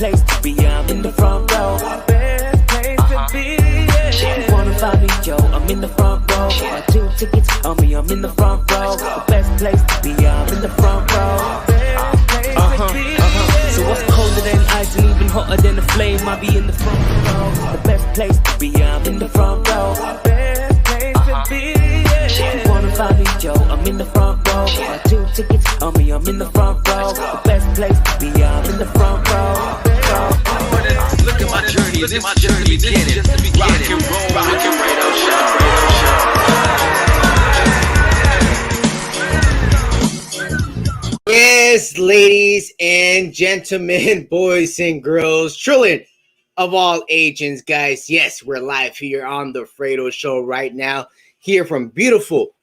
place to be, I'm in the front row. Best place to be, yeah. You wanna find me, yo, I'm in the front row. Got 2 tickets on me, I'm in the front row. The best place to be, I'm in the front row. Best place to be, yeah. So what's colder than ice and even hotter than a flame? I be in the front row. The best place to be, I'm in the front row. Best place to be, yeah. You wanna find me, yo, I'm in the front row. Got 2 tickets on me, I'm in the front row. The best place to be, I'm in the front row. Look at my journey, this is just the beginning. Rock and roll, rock and Fredo Show, Fredo Show. Yes, ladies and gentlemen, boys and girls, children of all ages, guys. Yes, we're live here on the Fredo Show right now, here from beautiful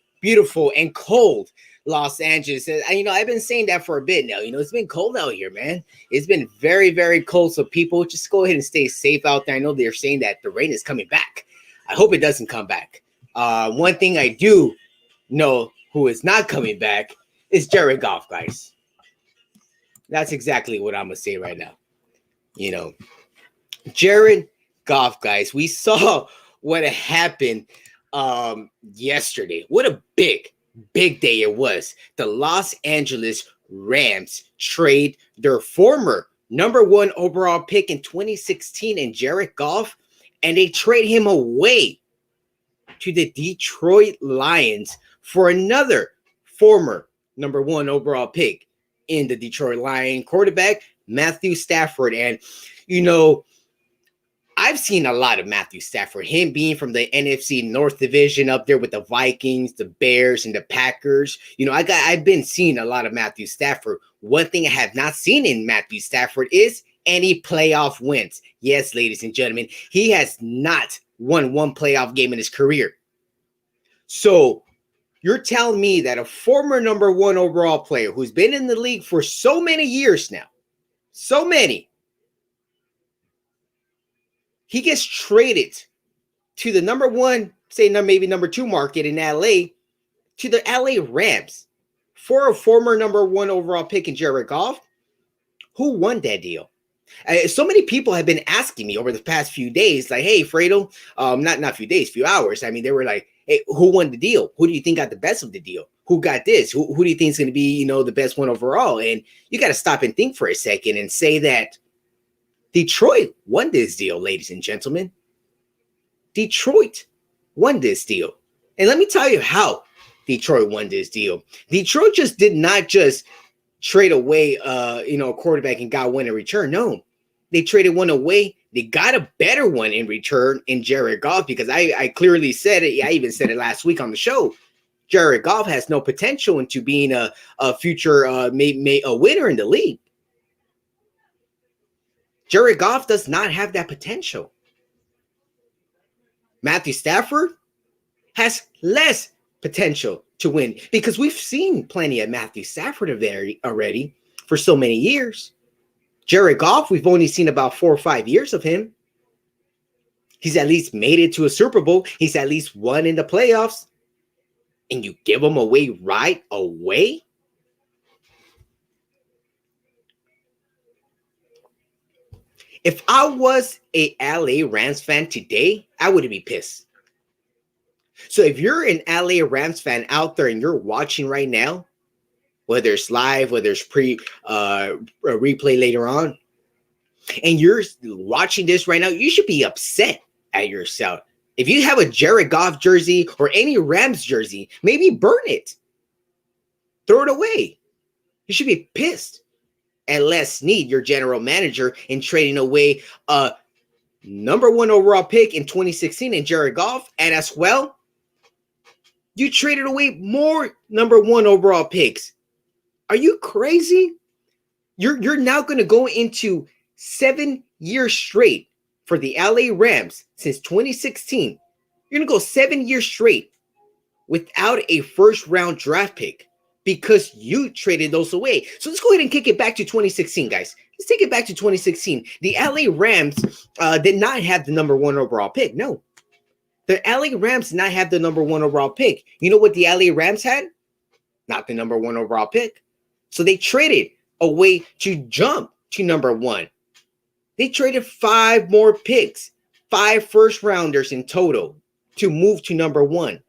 and cold Los Angeles. And, I've been saying that for a bit now. It's been cold out here, man. It's been very, very cold. So people, just go ahead and stay safe out there. I know they're saying that the rain is coming back. I hope it doesn't come back. One thing I do know who is not coming back is Jared Goff, guys. That's exactly what I'm going to say right now. Jared Goff, guys. We saw what happened yesterday. What a big day it was. The Los Angeles Rams trade their former number 1 overall pick in 2016 in Jared Goff, and they trade him away to the Detroit Lions for another former number 1 overall pick in the Detroit Lions quarterback, Matthew Stafford. And, I've seen a lot of Matthew Stafford, him being from the NFC North Division up there with the Vikings, the Bears, and the Packers. I've been seeing a lot of Matthew Stafford. One thing I have not seen in Matthew Stafford is any playoff wins. Yes, ladies and gentlemen, he has not won one playoff game in his career. So you're telling me that a former number 1 overall player who's been in the league for so many years now, so many, he gets traded to the number 1, say maybe number 2 market in LA, to the LA Rams for a former number 1 overall pick in Jared Goff. Who won that deal? So many people have been asking me over the past few days, like, hey, Fredo, not few days, few hours. They were like, hey, who won the deal? Who do you think got the best of the deal? Who got this? Who do you think is going to be, the best one overall? And you got to stop and think for a second and say that Detroit won this deal, ladies and gentlemen. Detroit won this deal. And let me tell you how Detroit won this deal. Detroit did not just trade away, a quarterback and got one in return. No, they traded one away. They got a better one in return in Jared Goff, because I clearly said it. I even said it last week on the show. Jared Goff has no potential into being a future a winner in the league. Jared Goff does not have that potential. Matthew Stafford has less potential to win, because we've seen plenty of Matthew Stafford already for so many years. Jared Goff, we've only seen about 4 or 5 years of him. He's at least made it to a Super Bowl. He's at least won in the playoffs. And you give him away right away? If I was a LA Rams fan today, I would be pissed. So if you're an LA Rams fan out there and you're watching right now, whether it's live, whether it's replay later on, and you're watching this right now, you should be upset at yourself. If you have a Jared Goff jersey or any Rams jersey, maybe burn it. Throw it away. You should be pissed at Les Snead, your general manager, in trading away a number 1 overall pick in 2016 in Jared Goff. And as well, you traded away more number 1 overall picks. Are you crazy? You're now going to go into 7 years straight for the LA Rams since 2016. You're going to go 7 years straight without a first-round draft pick, because you traded those away. So let's go ahead and kick it back to 2016, guys. Let's take it back to 2016. The LA Rams did not have the number 1 overall pick. No. The LA Rams did not have the number 1 overall pick. You know what the LA Rams had? Not the number 1 overall pick. So they traded away to jump to number 1. They traded 5 more picks, 5 first rounders in total to move to number 1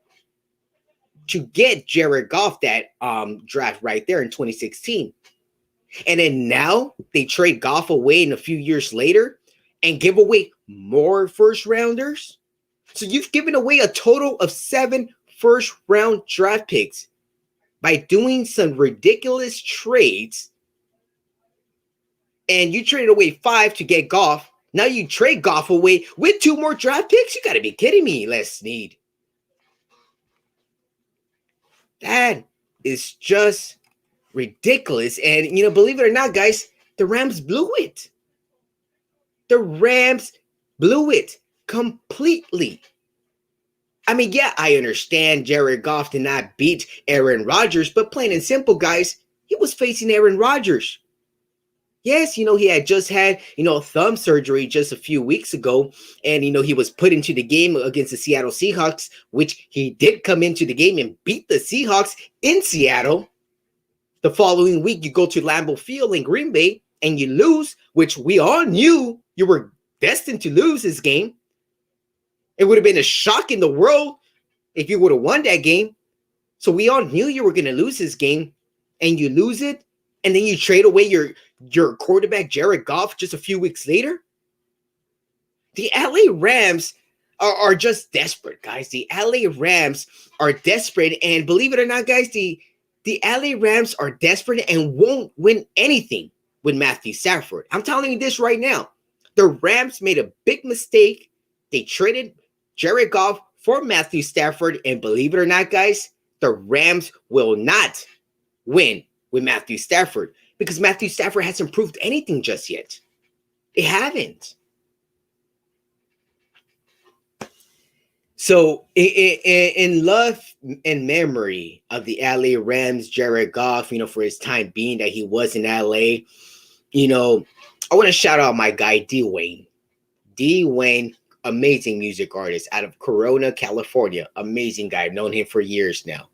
to get Jared Goff that draft right there in 2016. And then now they trade Goff away in a few years later and give away more first rounders. So you've given away a total of 7 first round draft picks by doing some ridiculous trades. And you traded away 5 to get Goff. Now you trade Goff away with 2 more draft picks? You got to be kidding me, Les Snead. That is just ridiculous. And, believe it or not, guys, the Rams blew it. The Rams blew it completely. I mean, yeah, I understand Jared Goff did not beat Aaron Rodgers, but plain and simple, guys, he was facing Aaron Rodgers. Yes, he had just had, thumb surgery just a few weeks ago. And, he was put into the game against the Seattle Seahawks, which he did come into the game and beat the Seahawks in Seattle. The following week, you go to Lambeau Field in Green Bay and you lose, which we all knew you were destined to lose this game. It would have been a shock in the world if you would have won that game. So we all knew you were going to lose this game, and you lose it, and then you trade away your quarterback, Jared Goff, just a few weeks later. The LA Rams are just desperate, guys. The LA Rams are desperate, and believe it or not, guys, the LA Rams are desperate and won't win anything with Matthew Stafford. I'm telling you this right now. The Rams made a big mistake. They traded Jared Goff for Matthew Stafford, and believe it or not, guys, the Rams will not win with Matthew Stafford because Matthew Stafford hasn't proved anything just yet. They haven't. So in love and memory of the LA Rams, Jared Goff, for his time being that he was in LA, I want to shout out my guy, D-Wayne. D-Wayne, amazing music artist out of Corona, California. Amazing guy. I've known him for years now.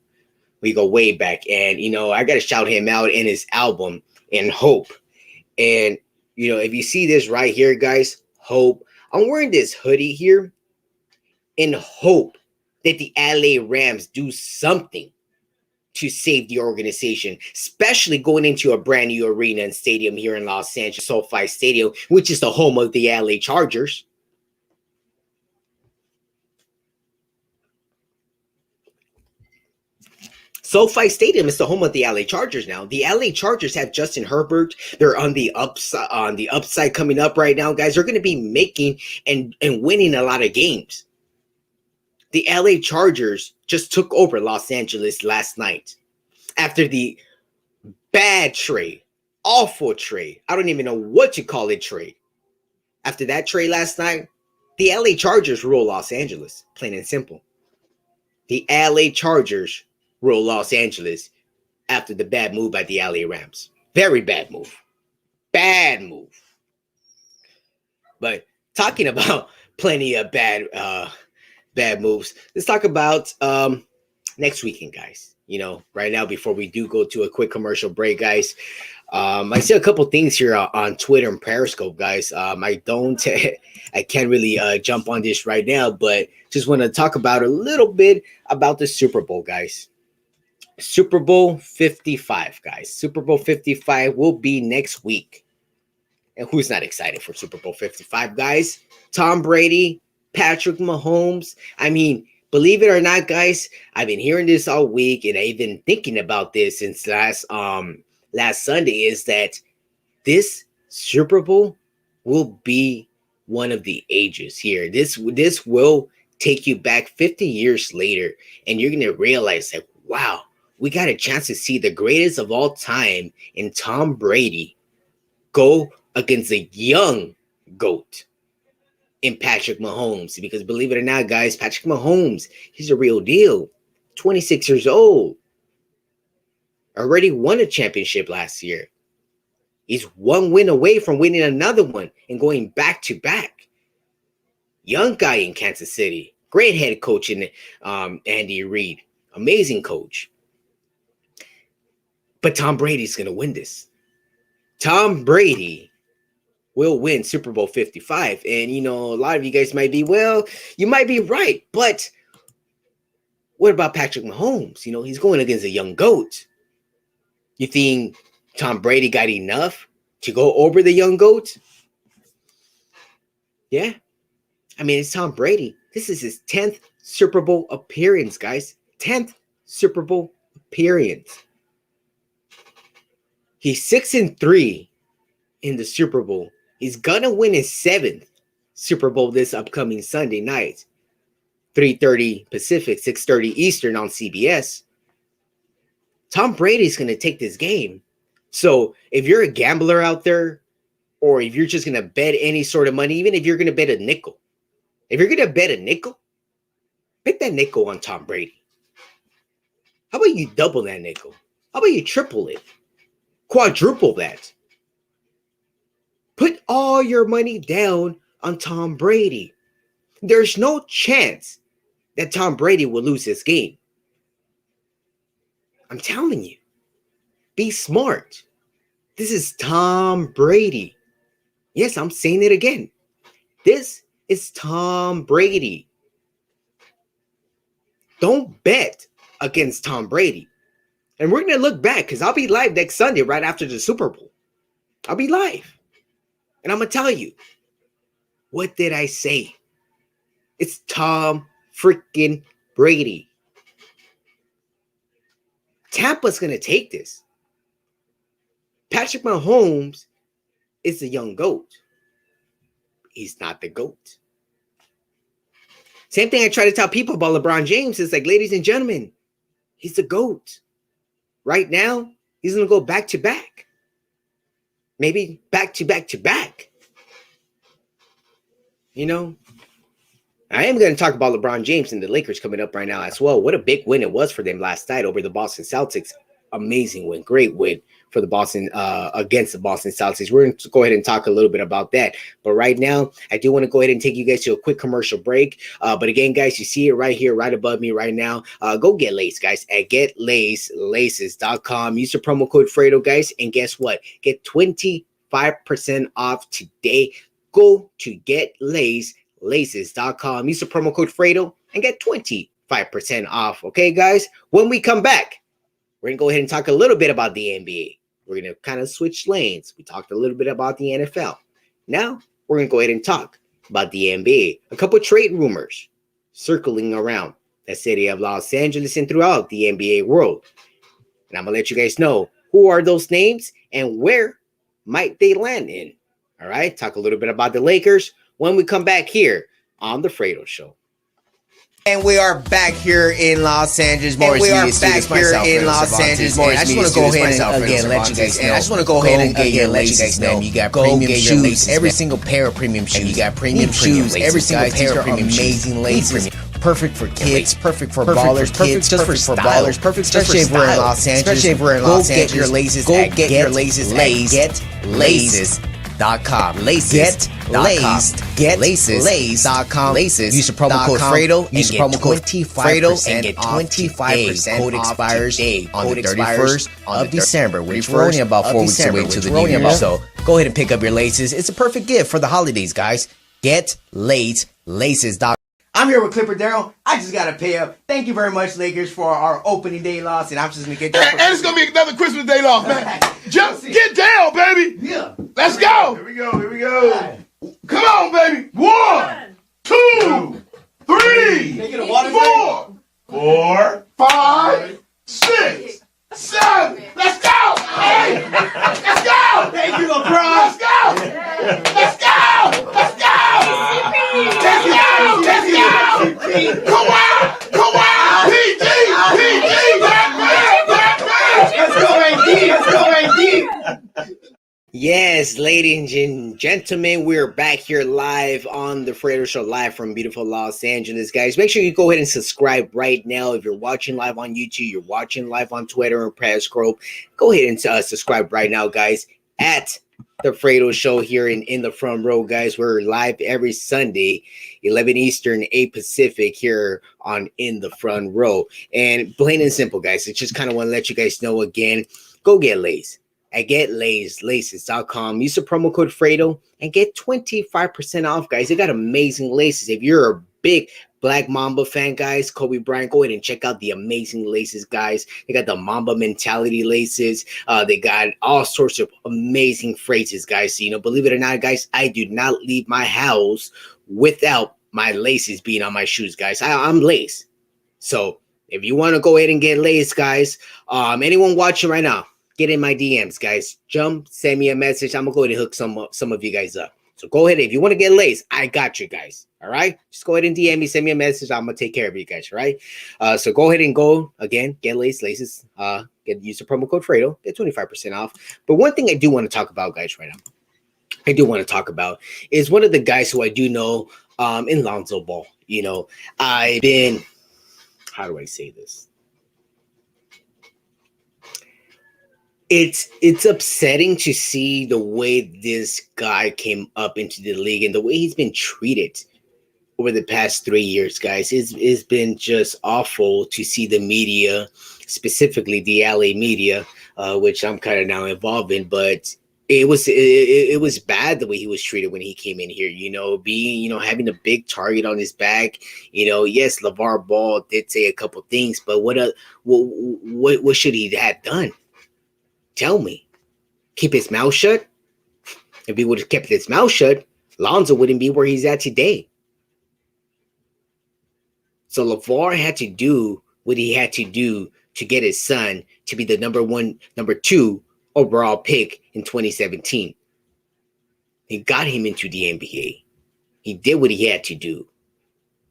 We go way back. And, I got to shout him out in his album, In Hope. And, if you see this right here, guys, Hope. I'm wearing this hoodie here in hope that the LA Rams do something to save the organization, especially going into a brand new arena and stadium here in Los Angeles, SoFi Stadium, which is the home of the LA Chargers. SoFi Stadium is the home of the LA Chargers now. The LA Chargers have Justin Herbert. They're on the upside coming up right now, guys. They're going to be making and winning a lot of games. The LA Chargers just took over Los Angeles last night after the bad trade, awful trade. I don't even know what you call it trade. After that trade last night, the LA Chargers rule Los Angeles, plain and simple. The LA Chargers rule Los Angeles after the bad move by the LA Rams. Very bad move. Bad move. But talking about plenty of bad moves, let's talk about next weekend, guys. Right now, before we do go to a quick commercial break, guys, I see a couple things here on Twitter and Periscope, guys. I can't really jump on this right now, but just want to talk about a little bit about the Super Bowl, guys. Super Bowl 55, guys. Super Bowl 55 will be next week. And who's not excited for Super Bowl 55, guys? Tom Brady, Patrick Mahomes. I mean, believe it or not, guys, I've been hearing this all week, and I've been thinking about this since last Sunday, is that this Super Bowl will be one of the ages here. This will take you back 50 years later, and you're going to realize that, wow, we got a chance to see the greatest of all time in Tom Brady go against a young GOAT in Patrick Mahomes. Because believe it or not, guys, Patrick Mahomes, he's a real deal. 26 years old. Already won a championship last year. He's one win away from winning another one and going back to back. Young guy in Kansas City. Great head coach in Andy Reid. Amazing coach. But Tom Brady's going to win this. Tom Brady will win Super Bowl 55. And, you know, a lot of you guys might be, well, you might be right. But what about Patrick Mahomes? You know, he's going against a young GOAT. You think Tom Brady got enough to go over the young GOAT? Yeah. I mean, it's Tom Brady. This is his 10th Super Bowl appearance, guys. 10th Super Bowl appearance. He's 6-3 in the Super Bowl. He's gonna win his 7th Super Bowl this upcoming Sunday night. 3:30 Pacific, 6:30 Eastern on CBS. Tom Brady's gonna take this game. So if you're a gambler out there, or if you're just gonna bet any sort of money, even if you're gonna bet a nickel, if you're gonna bet a nickel, bet that nickel on Tom Brady. How about you double that nickel? How about you triple it? Quadruple that? Put all your money down on Tom Brady. There's no chance that Tom Brady will lose this game. I'm telling you. Be smart. This is Tom Brady. Yes, I'm saying it again. This is Tom Brady. Don't bet against Tom Brady. And we're going to look back because I'll be live next Sunday right after the Super Bowl. I'll be live. And I'm going to tell you, what did I say? It's Tom freaking Brady. Tampa's going to take this. Patrick Mahomes is the young GOAT. He's not the GOAT. Same thing I try to tell people about LeBron James. It's like, ladies and gentlemen, he's the GOAT. Right now, he's going to go back to back. Maybe back to back to back. You know, I am going to talk about LeBron James and the Lakers coming up right now as well. What a big win it was for them last night over the Boston Celtics. Amazing win. Great win for the Boston against the Boston Celtics. We're going to go ahead and talk a little bit about that. But right now, I do want to go ahead and take you guys to a quick commercial break. But again, guys, you see it right here, right above me right now. Go get Lace, guys, at getlaces.com. Use the promo code Fredo, guys. And guess what? Get 25% off today. Go to getlaces.com. Use the promo code Fredo and get 25% off. Okay, guys? When we come back, we're going to go ahead and talk a little bit about the NBA. We're going to kind of switch lanes. We talked a little bit about the NFL. Now, we're going to go ahead and talk about the NBA. A couple trade rumors circling around the city of Los Angeles and throughout the NBA world. And I'm going to let you guys know who are those names and where might they land in. All right? Talk a little bit about the Lakers when we come back here on The Fredo Show. And we are back here in Los Angeles. I just want to go ahead and again let you guys know. I just want to go ahead and again let you guys know. You got premium shoes, every single pair of premium shoes. You got premium shoes, every single pair of premium amazing laces. Perfect for kids, perfect for ballers, kids, just for ballers, perfect especially if we're in Los Angeles. Especially if we're in Los Angeles. Go get your laces. Go get your laces. Getlaces.com. Laces. Getlaces.com. Laces. Use the promo code Fredo. Use the promo code Fredo and get 25% code expires on the 31st of December, which we're only about 4 weeks away to the new year. So go ahead and pick up your laces. It's a perfect gift for the holidays, guys. Getlaces.com. I'm here with Clipper Darrell. I just got to pay up. Thank you very much, Lakers, for our opening day loss, and I'm just going to get that. And it's going to be another Christmas day loss, man. Just get down, baby. Yeah. Let's go. Here we go. Here we go. Right. Come on, baby. 1, 2, 3, 4, 5, 6, 7. Let's go. Hey. Let's go. Thank you, LeBron. Let's go. Let's go. Let's go. Let's go. Let's go. Come on. Come on. PG. Batman. Let's go, AD. Yes, ladies and gentlemen, we're back here live on the Fredo Show, live from beautiful Los Angeles, guys. Make sure you go ahead and subscribe right now. If you're watching live on YouTube, you're watching live on Twitter or Periscope, go ahead and subscribe right now, guys, at the Fredo Show here in the front row, guys. We're live every Sunday, 11 Eastern, 8 Pacific here on In the Front Row. And plain and simple, guys, I just kind of want to let you guys know again, go get Lace at getlaces.com. Use the promo code Fredo and get 25% off, guys. They got amazing laces. If you're a big Black Mamba fan, guys, Kobe Bryant, go ahead and check out the amazing laces, guys. They got the Mamba mentality laces. They got all sorts of amazing phrases, guys. So, believe it or not, guys, I do not leave my house without my laces being on my shoes, guys. I'm lace. So if you want to go ahead and get lace, guys, anyone watching right now, get in my DMs, guys. Send me a message. I'm gonna go ahead and hook some of you guys up. So go ahead. If you want to get lace, I got you guys. All right. Just go ahead and DM me, send me a message. I'm gonna take care of you guys. All right. So go ahead and go again, get laces. Use the promo code Fredo, get 25% off. But one thing I do want to talk about, guys, right now, is one of the guys who I do know in Lonzo Ball. I've been, how do I say this? It's upsetting to see the way this guy came up into the league and the way he's been treated over the past 3 years, guys. It's been just awful to see the media, specifically the LA media, which I'm kind of now involved in, but it was bad the way he was treated when he came in here, having a big target on his back. Yes, LaVar Ball did say a couple things, but what should he have done? Tell me. Keep his mouth shut? If he would have kept his mouth shut, Lonzo wouldn't be where he's at today. So LaVar had to do what he had to do to get his son to be the number 2 overall pick in 2017. He got him into the NBA. He did what he had to do.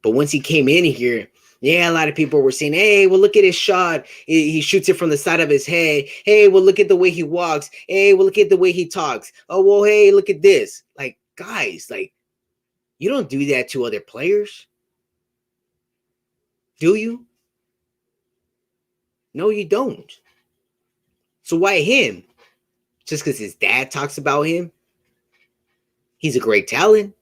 But once he came in here, a lot of people were saying, hey, well, look at his shot. He shoots it from the side of his head. Hey, well, look at the way he walks. Hey, well, look at the way he talks. Oh, well, hey, look at this. Like, guys, you don't do that to other players. Do you? No, you don't. So why him? Just because his dad talks about him? He's a great talent.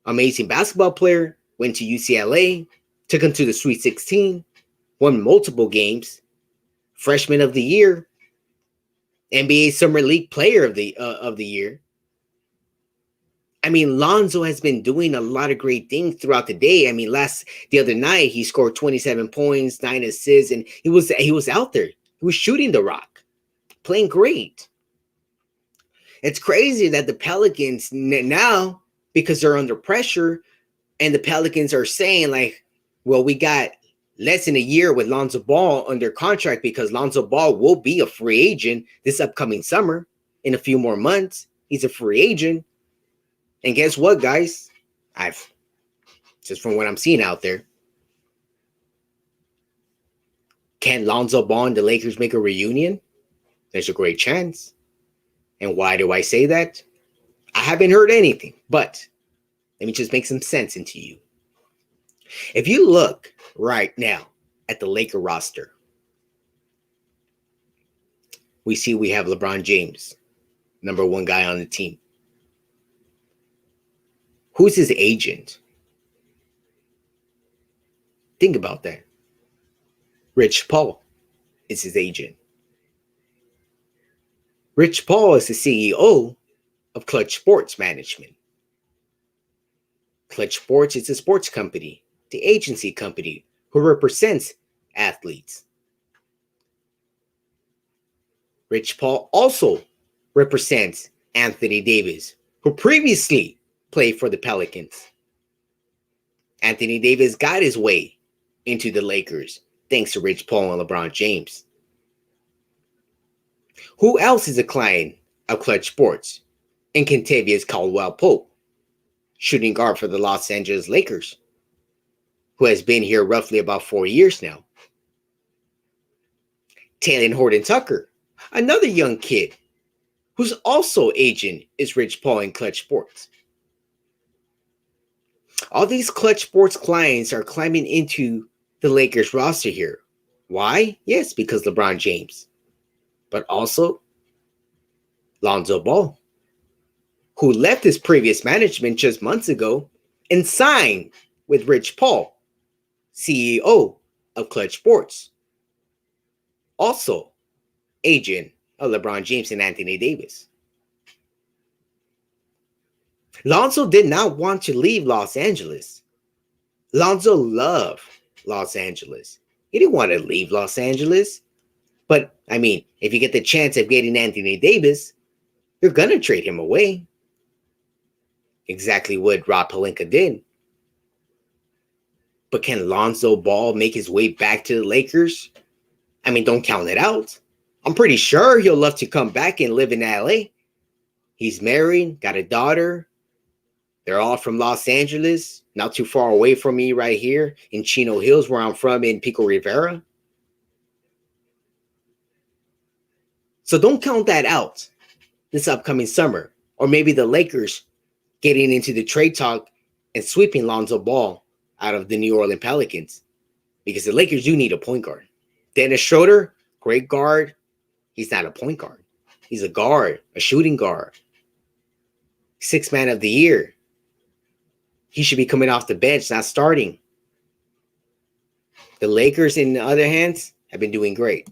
Amazing basketball player. Went to UCLA. Took him to the Sweet 16, won multiple games, Freshman of the Year, NBA Summer League Player of the Year. I mean, Lonzo has been doing a lot of great things throughout the day. I mean, the other night he scored 27 points, 9 assists, and he was out there. He was shooting the rock, playing great. It's crazy that the Pelicans now, because they're under pressure, and the Pelicans are saying well, we got less than a year with Lonzo Ball under contract because Lonzo Ball will be a free agent this upcoming summer. In a few more months, he's a free agent. And guess what, guys? Just from what I'm seeing out there, can Lonzo Ball and the Lakers make a reunion? There's a great chance. And why do I say that? I haven't heard anything, but let me just make some sense into you. If you look right now at the Laker roster, we have LeBron James, number 1 guy on the team. Who's his agent? Think about that. Rich Paul is his agent. Rich Paul is the CEO of Clutch Sports Management. Clutch Sports is a sports company, the agency company who represents athletes. Rich Paul also represents Anthony Davis, who previously played for the Pelicans. Anthony Davis got his way into the Lakers thanks to Rich Paul and LeBron James. Who else is a client of Clutch Sports? And Kentavious Caldwell-Pope, shooting guard for the Los Angeles Lakers, who has been here roughly about 4 years now. Taylor Horton-Tucker, another young kid, whose also agent is Rich Paul in Clutch Sports. All these Clutch Sports clients are climbing into the Lakers roster here. Why? Yes, because LeBron James. But also Lonzo Ball, who left his previous management just months ago and signed with Rich Paul, CEO of Clutch Sports. Also, agent of LeBron James and Anthony Davis. Lonzo did not want to leave Los Angeles. Lonzo loved Los Angeles. He didn't want to leave Los Angeles. But, I mean, if you get the chance of getting Anthony Davis, you're going to trade him away. Exactly what Rob Pelinka did. But can Lonzo Ball make his way back to the Lakers? I mean, don't count it out. I'm pretty sure he'll love to come back and live in LA. He's married, got a daughter. They're all from Los Angeles, not too far away from me right here in Chino Hills, where I'm from in Pico Rivera. So don't count that out this upcoming summer. Or maybe the Lakers getting into the trade talk and sweeping Lonzo Ball out of the New Orleans Pelicans. Because the Lakers do need a point guard. Dennis Schroeder, great guard. He's not a point guard. He's a guard, a shooting guard. Sixth man of the year. He should be coming off the bench, not starting. The Lakers, in the other hands, have been doing great.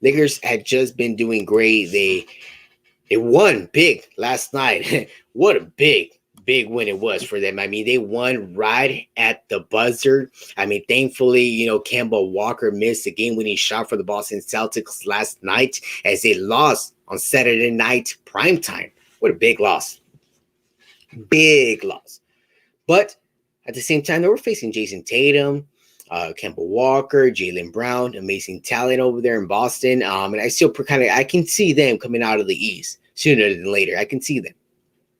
Lakers had just been doing great. They won big last night. What a big win it was for them. I mean, they won right at the buzzer. I mean, thankfully, Kemba Walker missed the game-winning shot for the Boston Celtics last night as they lost on Saturday night primetime. What a big loss. Big loss. But at the same time, they were facing Jason Tatum, Kemba Walker, Jaylen Brown, amazing talent over there in Boston. And I still I can see them coming out of the East sooner than later. I can see them.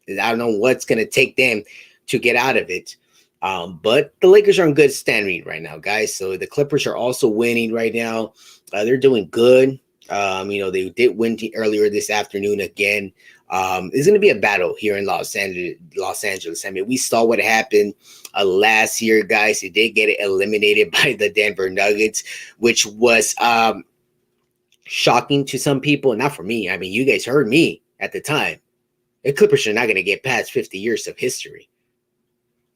I don't know what's going to take them to get out of it. But the Lakers are in good standing right now, guys. So the Clippers are also winning right now. They're doing good. They did win earlier this afternoon again. It's going to be a battle here in Los Angeles. I mean, we saw what happened last year, guys. They did get eliminated by the Denver Nuggets, which was shocking to some people. Not for me. I mean, you guys heard me at the time. The Clippers are not going to get past 50 years of history.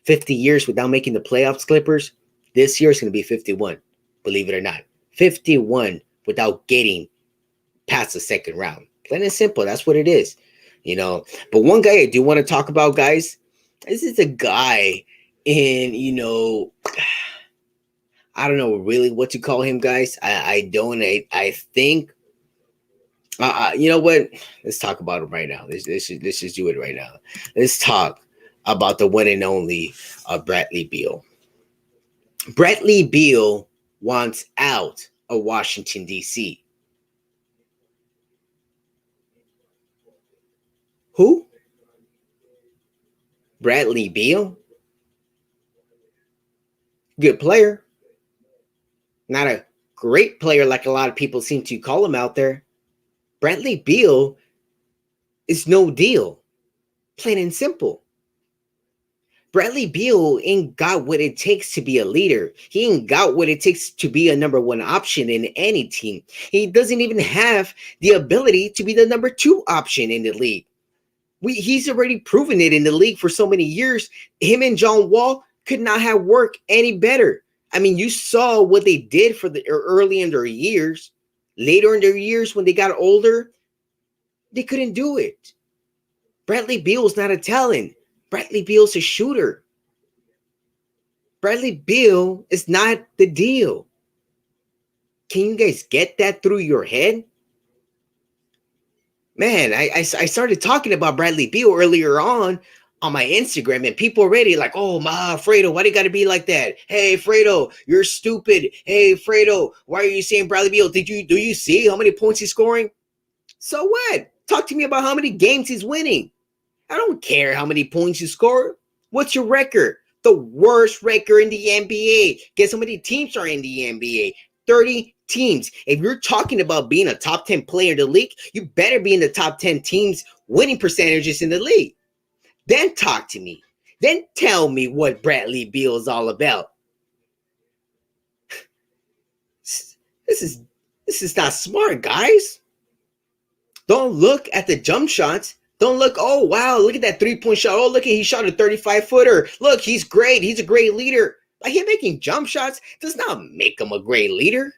50 years without making the playoffs, Clippers. This year is going to be 51, believe it or not. 51 without getting past the second round. Plain and simple. That's what it is. But one guy I do want to talk about, guys, this is a guy in, I don't know really what to call him, guys. I think, you know what? Let's talk about him right now. Let's just do it right now. Let's talk about the one and only Bradley Beal. Bradley Beal wants out of Washington, D.C. Who? Bradley Beal? Good player. Not a great player like a lot of people seem to call him out there. Bradley Beal is no deal. Plain and simple. Bradley Beal ain't got what it takes to be a leader. He ain't got what it takes to be a number one option in any team. He doesn't even have the ability to be the number two option in the league. He's already proven it in the league for so many years. Him and John Wall could not have worked any better. I mean, you saw what they did for the early in their years. Later in their years, when they got older, they couldn't do it. Bradley Beal's not a talent. Bradley Beal's a shooter. Bradley Beal is not the deal. Can you guys get that through your head? Man, I started talking about Bradley Beal earlier on my Instagram, and people already like, oh, Fredo, why do you got to be like that? Hey, Fredo, you're stupid. Hey, Fredo, why are you saying Bradley Beal? Do you see how many points he's scoring? So what? Talk to me about how many games he's winning. I don't care how many points you score. What's your record? The worst record in the NBA. Guess how many teams are in the NBA? 30 teams. If you're talking about being a top 10 player in the league, you better be in the top 10 teams winning percentages in the league. Then talk to me. Then tell me what Bradley Beal is all about. This is not smart, guys. Don't look at the jump shots. Don't look, oh, wow, look at that three-point shot. Oh, look, he shot a 35-footer. Look, he's great. He's a great leader. Like, him making jump shots does not make him a great leader.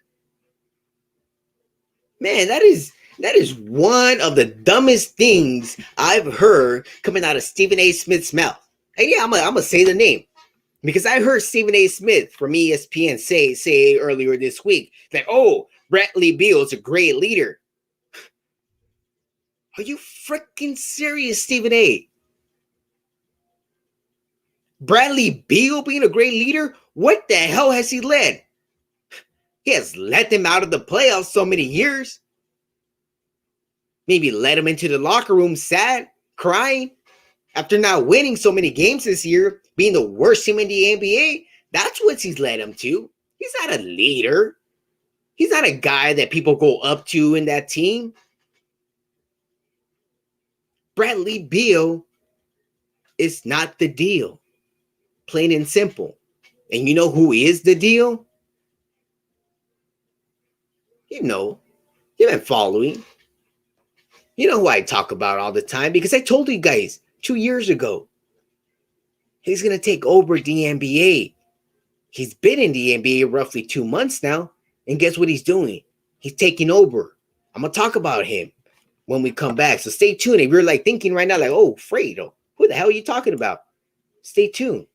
Man, that is That is one of the dumbest things I've heard coming out of Stephen A. Smith's mouth. And yeah, I'm gonna say the name because I heard Stephen A. Smith from ESPN say earlier this week that, oh, Bradley Beal is a great leader. Are you freaking serious, Stephen A? Bradley Beal being a great leader? What the hell has he led? He has led them out of the playoffs so many years. Maybe led them into the locker room sad, crying, after not winning so many games this year, being the worst team in the NBA. That's what he's led them to. He's not a leader. He's not a guy that people go up to in that team. Bradley Beal is not the deal. Plain and simple. And you know who is the deal? You know, you've been following. You know who I talk about all the time because I told you guys 2 years ago. He's going to take over the NBA. He's been in the NBA roughly 2 months now. And guess what he's doing? He's taking over. I'm going to talk about him when we come back. So stay tuned. If you're like thinking right now, like, oh, Fredo, who the hell are you talking about? Stay tuned.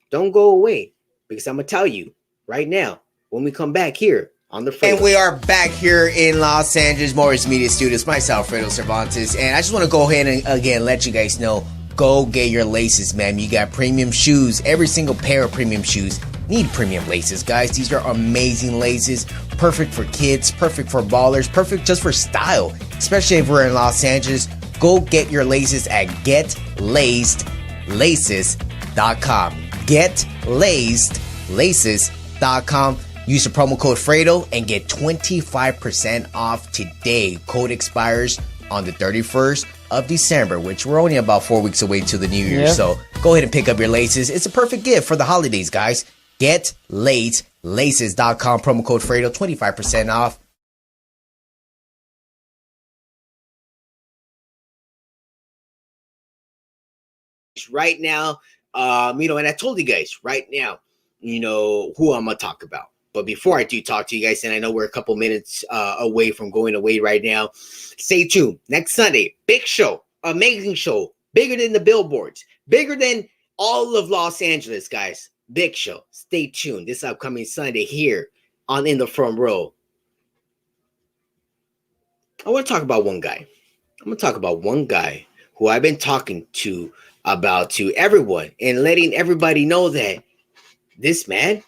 Don't go away because I'm going to tell you right now when we come back here on the Fredo. And we are back here in Los Angeles Morris Media Studios. Myself, Fredo Cervantes. And I just want to go ahead and again let you guys know, go get your laces, man. You got premium shoes. Every single pair of premium shoes need premium laces, guys. These are amazing laces. Perfect for kids, perfect for ballers, perfect just for style. Especially if we're in Los Angeles. Go get your laces at GetLacedLaces.com. GetLacedLaces.com. Use the promo code Fredo and get 25% off today. Code expires on the 31st of December, which we're only about 4 weeks away to the new year. Yeah. So go ahead and pick up your laces. It's a perfect gift for the holidays, guys. GetLacedLaces.com. Promo code Fredo, 25% off. Right now, and I told you guys right now, who I'm going to talk about. But before I do talk to you guys, and I know we're a couple minutes away from going away right now, stay tuned. Next Sunday, big show, amazing show, bigger than the billboards, bigger than all of Los Angeles, guys. Big show. Stay tuned this upcoming Sunday here on In the Front Row. I want to talk about one guy. I'm going to talk about one guy who I've been talking to everyone and letting everybody know that this man,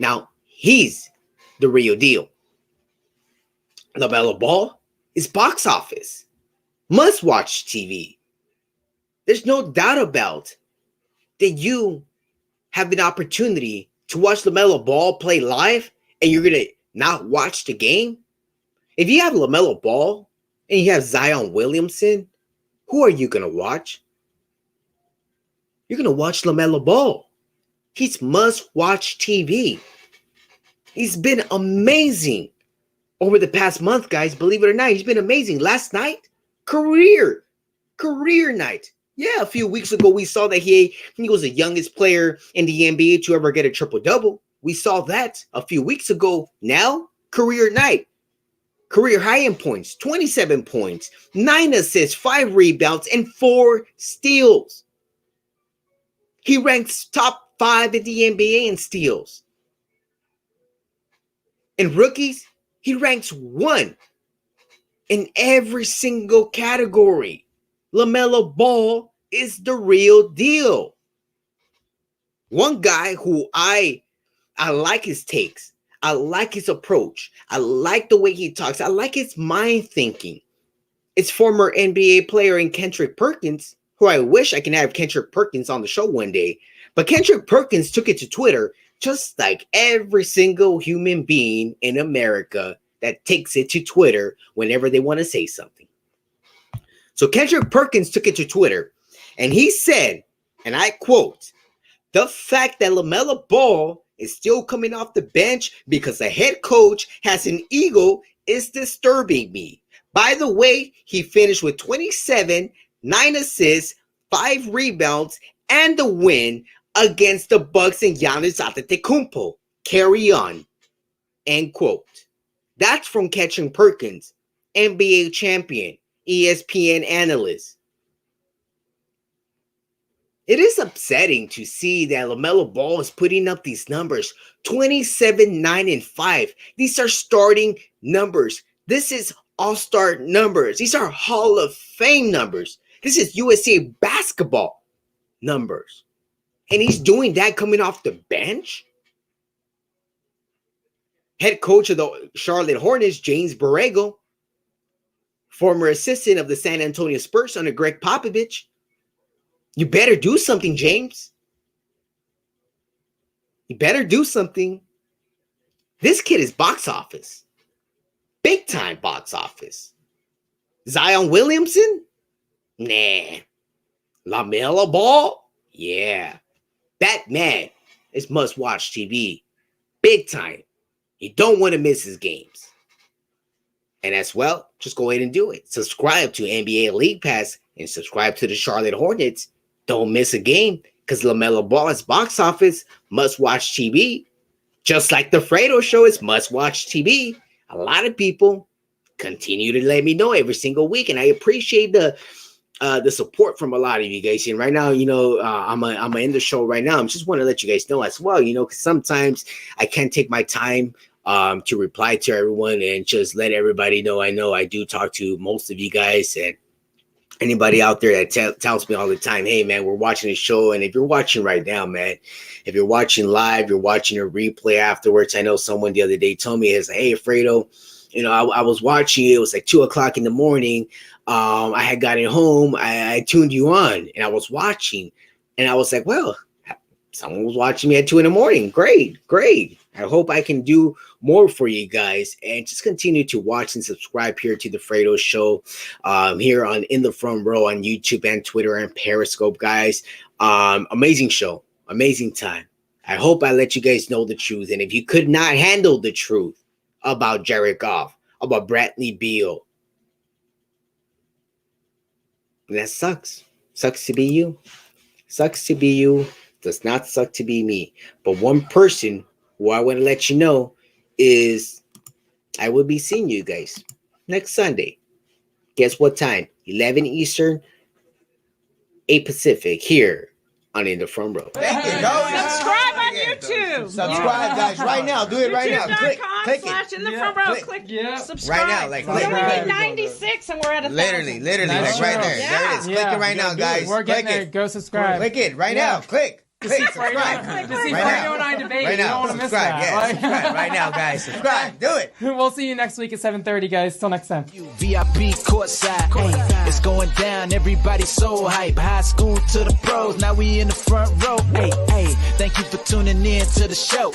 now, he's the real deal. LaMelo Ball is box office. Must-watch TV. There's no doubt about that you have an opportunity to watch LaMelo Ball play live and you're going to not watch the game. If you have LaMelo Ball and you have Zion Williamson, who are you going to watch? You're going to watch LaMelo Ball. He's must-watch TV. He's been amazing over the past month, guys. Believe it or not, he's been amazing. Last night, career night. Yeah, a few weeks ago, we saw that he was the youngest player in the NBA to ever get a triple-double. We saw that a few weeks ago. Now, career night. Career high in points, 27 points, 9 assists, 5 rebounds, and 4 steals. He ranks top 5 in the NBA in steals. In rookies, he ranks 1 in every single category. LaMelo Ball is the real deal. One guy who I like his takes. I like his approach. I like the way he talks. I like his mind thinking. It's former NBA player in Kendrick Perkins, who I wish I can have Kendrick Perkins on the show one day. But Kendrick Perkins took it to Twitter, just like every single human being in America that takes it to Twitter whenever they want to say something. So Kendrick Perkins took it to Twitter, and he said, and I quote, "The fact that LaMelo Ball is still coming off the bench because the head coach has an ego is disturbing me. By the way, he finished with 27, 9 assists, 5 rebounds, and the win against the Bucks and Giannis Antetokounmpo. Carry on." End quote. That's from Kendrick Perkins. NBA champion, ESPN analyst. It is upsetting to see that LaMelo Ball is putting up these numbers, 27, 9, and 5. These are starting numbers. This is all-star numbers. These are Hall of Fame numbers. This is USA basketball numbers. And he's doing that coming off the bench? Head coach of the Charlotte Hornets, James Borrego, former assistant of the San Antonio Spurs under Greg Popovich. You better do something, James. You better do something. This kid is box office. Big time box office. Zion Williamson? Nah. LaMelo Ball? Yeah. That man is must-watch TV. Big time. You don't want to miss his games. And as well, just go ahead and do it. Subscribe to NBA League Pass and subscribe to the Charlotte Hornets. Don't miss a game because LaMelo Ball is box office, must-watch TV. Just like the Fredo Show is must-watch TV. A lot of people continue to let me know every single week, and I appreciate the support from a lot of you guys. And right now, I'm gonna end the show right now. I just want to let you guys know as well, because sometimes I can't take my time to reply to everyone and just let everybody know. I do talk to most of you guys, and anybody out there that tells me all the time, hey, man, we're watching the show. And if you're watching right now, man, if you're watching live, you're watching a replay afterwards. I know someone the other day told me, hey, Fredo, I was watching it. It was like 2 o'clock in the morning. I had gotten home. I tuned you on and I was watching. And I was like, well, someone was watching me at 2 in the morning. Great. I hope I can do more for you guys, and just continue to watch and subscribe here to the Fredo Show here on In the Front Row on YouTube and Twitter and Periscope, guys. Amazing show, amazing time. I hope I let you guys know the truth. And if you could not handle the truth about Jared Goff, about Bradley Beal, that sucks. Sucks to be you. Sucks to be you. Does not suck to be me. But one person who I want to let you know is I will be seeing you guys next Sunday. Guess what time? 11 Eastern, 8 Pacific, here on In the Front Row. Thank you, guys. Subscribe on YouTube. Subscribe, guys, right now. Do it right now. Click YouTube.com/in it. the front row. Click. Click subscribe. Right now, like, we're click. only at 96 and we're at 1,000. Literally, That's like right true. there. Yeah. There it is. Click it right now, guys. We're getting Click there. it. Go subscribe. Click it right now. Click. Subscribe. To see Right Fredo now. and I debate. Right You don't now. want to miss Subscribe. that. Yeah, Like- subscribe right now, guys. Subscribe. Do it. We'll see you next week at 7:30, guys. Till next time. VIP courtside, it's going down, everybody so hype. High school to the pros, now we in the front row. Hey, thank you for tuning in to the show.